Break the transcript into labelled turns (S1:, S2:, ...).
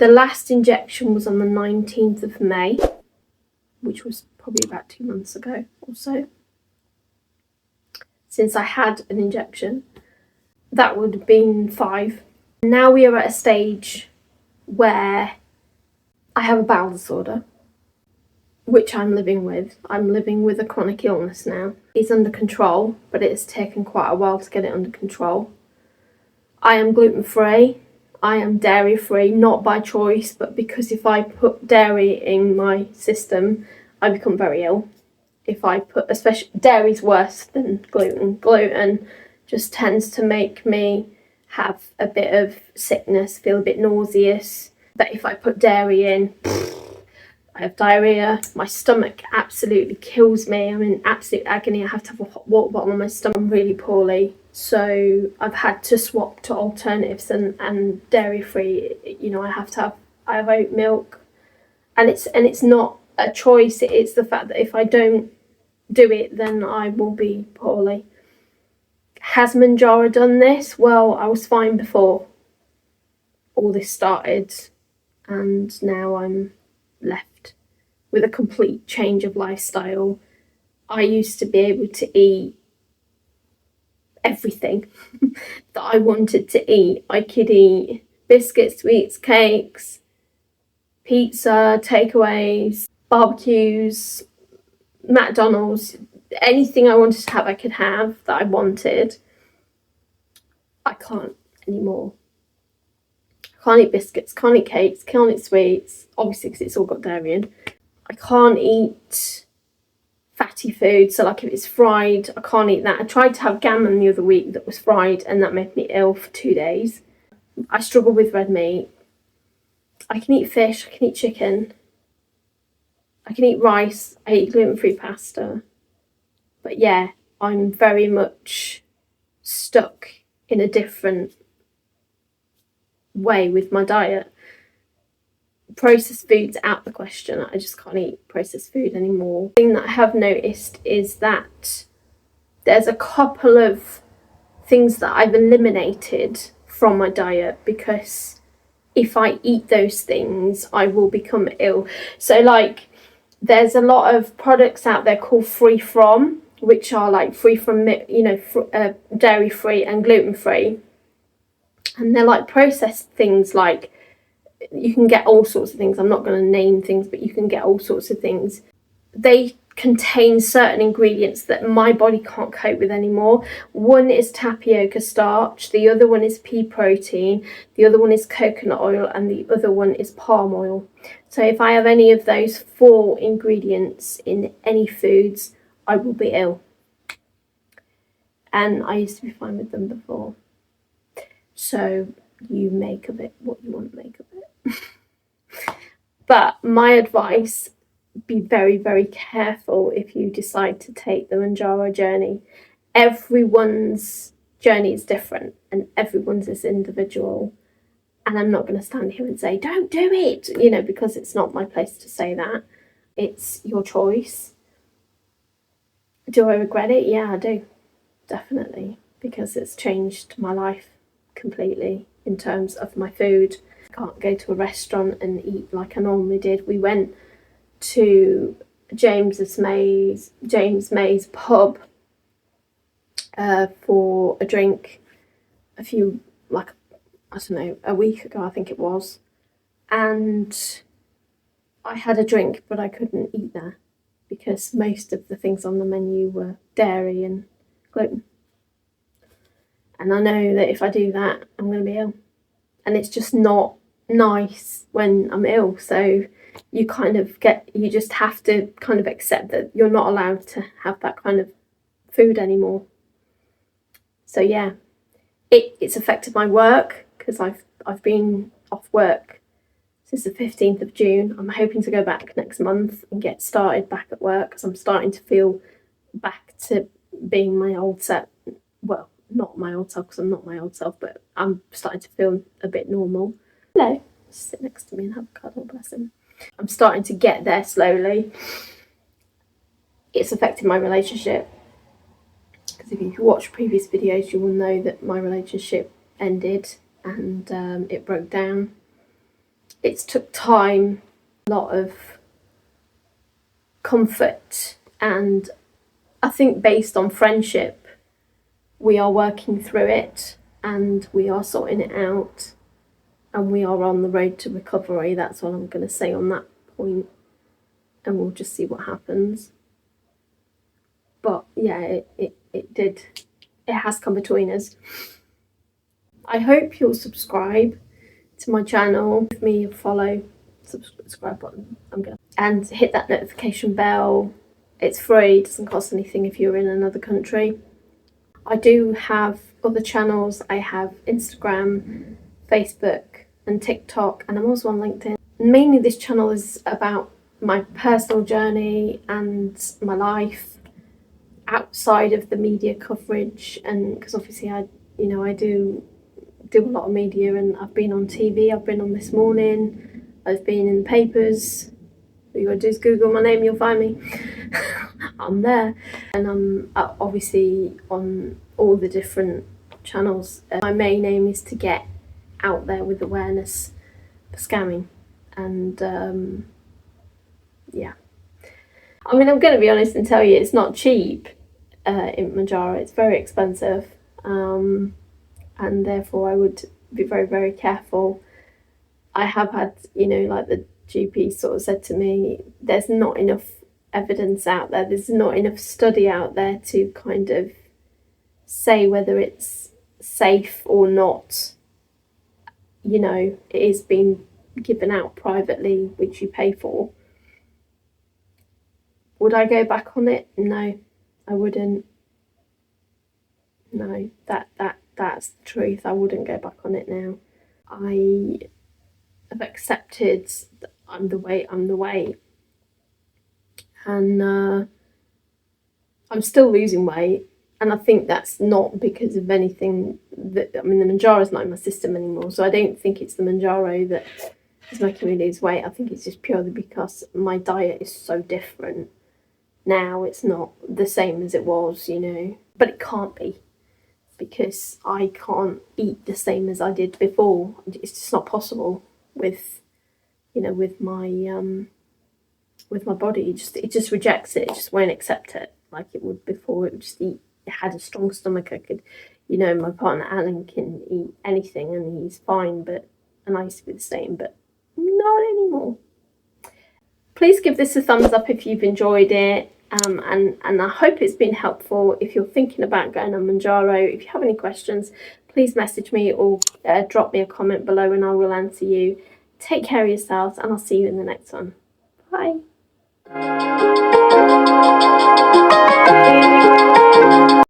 S1: The last injection was on the 19th of May, which was probably about 2 months ago or so, since I had an injection. That would have been 5. Now we are at a stage where I have a bowel disorder, which I'm living with. I'm living with a chronic illness now. It's under control, but it's taken quite a while to get it under control. I am gluten-free. I am dairy-free, not by choice, but because if I put dairy in my system, I become very ill. If I put, especially, dairy's worse than gluten. Gluten just tends to make me have a bit of sickness, feel a bit nauseous. But if I put dairy in, I have diarrhea. My stomach absolutely kills me. I'm in absolute agony. I have to have a hot water bottle on my stomach. I'm really poorly. So I've had to swap to alternatives and dairy-free. You know, I have oat milk. And it's not a choice. It's the fact that if I don't do it, then I will be poorly. Has Mounjaro done this? Well, I was fine before all this started, and now I'm left with a complete change of lifestyle. I used to be able to eat everything that I wanted to eat. I could eat biscuits, sweets, cakes, pizza, takeaways, barbecues, McDonald's, anything I wanted to have, I could have that I wanted. I can't anymore. I can't eat biscuits, can't eat cakes, can't eat sweets, obviously because it's all got dairy in. I can't eat fatty food, so like if it's fried, I can't eat that. I tried to have gammon the other week that was fried, and that made me ill for 2 days. I struggle with red meat. I can eat fish, I can eat chicken, I can eat rice, I eat gluten-free pasta. But yeah, I'm very much stuck in a different way with my diet. Processed food's out the question. I just can't eat processed food anymore. The thing that I have noticed is that there's a couple of things that I've eliminated from my diet, because if I eat those things, I will become ill. So like, there's a lot of products out there called free from, which are like free from, you know, dairy free and gluten free, and they're like processed things. Like, you can get all sorts of things. I'm not going to name things, but you can get all sorts of things. They contain certain ingredients that my body can't cope with anymore. One is tapioca starch, the other one is pea protein, the other one is coconut oil, and the other one is palm oil. So if I have any of those 4 ingredients in any foods, I will be ill. And I used to be fine with them before. So you make of it what you want to make of it. But my advice, be very, very careful if you decide to take the Mounjaro journey. Everyone's journey is different and everyone's is individual. And I'm not going to stand here and say, don't do it, you know, because it's not my place to say that. It's your choice. Do I regret it? Yeah, I do. Definitely. Because it's changed my life completely in terms of my food. I can't go to a restaurant and eat like I normally did. We went to James May's pub for a drink a few, like, I don't know, a week ago I think it was, and I had a drink but I couldn't eat there because most of the things on the menu were dairy and gluten, and I know that if I do that I'm going to be ill, and it's just not nice when I'm ill. So you just have to kind of accept that you're not allowed to have that kind of food anymore. So yeah, it's affected my work because I've been off work since the 15th of June. I'm hoping to go back next month and get started back at work because I'm starting to feel back to being my old self. Well, not my old self because I'm not my old self, but I'm starting to feel a bit normal. Hello, sit next to me and have a cuddle, bless him. I'm starting to get there slowly. It's affected my relationship because if you watch previous videos, you will know that my relationship ended and it broke down. it's took time, a lot of comfort, and I think based on friendship, we are working through it and we are sorting it out and we are on the road to recovery. That's all I'm going to say on that point, and we'll just see what happens. But yeah, it has come between us. I hope you'll subscribe to my channel, give me a follow, subscribe button, and hit that notification bell. It's free, doesn't cost anything if you're in another country. I do have other channels. I have Instagram, Facebook and TikTok, and I'm also on LinkedIn. Mainly this channel is about my personal journey and my life outside of the media coverage, and because obviously I do a lot of media, and I've been on TV, I've been on This Morning, I've been in the papers. All you gotta do is Google my name, you'll find me. I'm there, and I'm obviously on all the different channels. My main aim is to get out there with awareness for scamming, and yeah. I mean, I'm going to be honest and tell you, it's not cheap in Mounjaro. It's very expensive, and therefore I would be very, very careful. I have had, like the GP sort of said to me, there's not enough evidence out there, there's not enough study out there to kind of say whether it's safe or not. It is being given out privately, which you pay for. Would I go back on it? No, I wouldn't. No, that's the truth. I wouldn't go back on it now. I have accepted that I'm the way, and I'm still losing weight, and I think that's not because of anything that, the Mounjaro's not in my system anymore, so I don't think it's the Mounjaro that is making me lose weight. I think it's just purely because my diet is so different now. It's not the same as it was, but it can't be, because I can't eat the same as I did before. It's just not possible with my body. It just rejects it. It just won't accept it like it would before. It would just eat. It had a strong stomach. I could, my partner Alan can eat anything and he's fine, and I used to be the same, but not anymore. Please give this a thumbs up if you've enjoyed it, and I hope it's been helpful. If you're thinking about going on Mounjaro, if you have any questions, please message me or drop me a comment below and I will answer you. Take care of yourselves, and I'll see you in the next one. Bye.